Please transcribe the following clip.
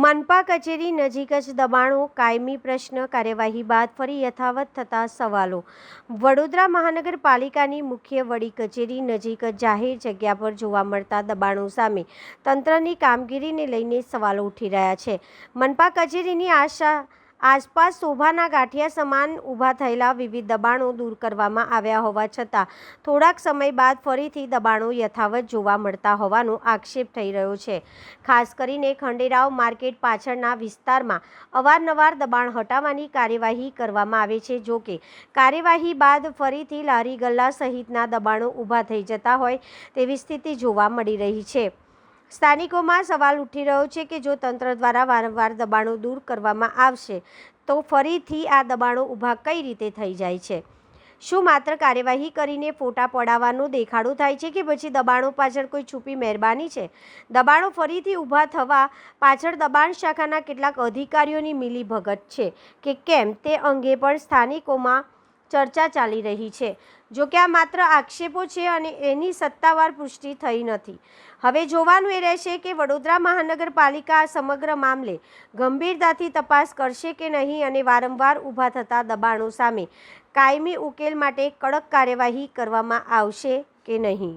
મનપા કચેરી નજીક જ દબાણો, કાયમી પ્રશ્ન, કાર્યવાહી બાદ ફરી યથાવત થતા સવાલો. વડોદરા મહાનગરપાલિકાની મુખ્ય વડી કચેરી નજીક જાહેર જગ્યા પર જોવા મળતા દબાણો સામે તંત્રની કામગીરીને લઈને સવાલો ઉઠી રહ્યા છે. મનપા કચેરીની આસપાસ શોભાના ગાંઠિયા સમાન ઊભા થયેલા વિવિધ દબાણો દૂર કરવામાં આવ્યા હોવા છતાં થોડાક સમય બાદ ફરીથી દબાણો યથાવત જોવા મળતા હોવાનો આક્ષેપ થઈ રહ્યો છે. ખાસ કરીને ખંડેરાવ માર્કેટ પાછળના વિસ્તારમાં અવારનવાર દબાણ હટાવવાની કાર્યવાહી કરવામાં આવે છે. જો કે કાર્યવાહી બાદ ફરીથી લારી ગલ્લા સહિતના દબાણો ઊભા થઈ જતા હોય તેવી સ્થિતિ જોવા મળી રહી છે. સ્થાનિકોમાં સવાલ ઉઠી રહ્યો છે કે જો તંત્ર દ્વારા વારંવાર દબાણો દૂર કરવામાં આવશે તો ફરીથી આ દબાણો ઊભા કઈ રીતે થઈ જાય છે? શું માત્ર કાર્યવાહી કરીને ફોટા પડાવવાનો દેખાડો થાય છે કે પછી દબાણો પાછળ કોઈ છુપી મહેરબાની છે? દબાણો ફરીથી ઊભા થવા પાછળ દબાણ શાખાના કેટલાક અધિકારીઓની મિલીભગત છે કે કેમ તે અંગે પણ સ્થાનિકોમાં ચર્ચા ચાલી રહી છે. જો કે આ માત્ર આક્ષેપો છે અને એની સત્તાવાર પુષ્ટિ થઈ નથી. હવે જોવાનું એ રહેશે કે વડોદરા મહાનગરપાલિકા આ સમગ્ર મામલે ગંભીરતાથી તપાસ કરશે કે નહીં અને વારંવાર ઊભા થતા દબાણો સામે કાયમી ઉકેલ માટે કડક કાર્યવાહી કરવામાં આવશે કે નહીં.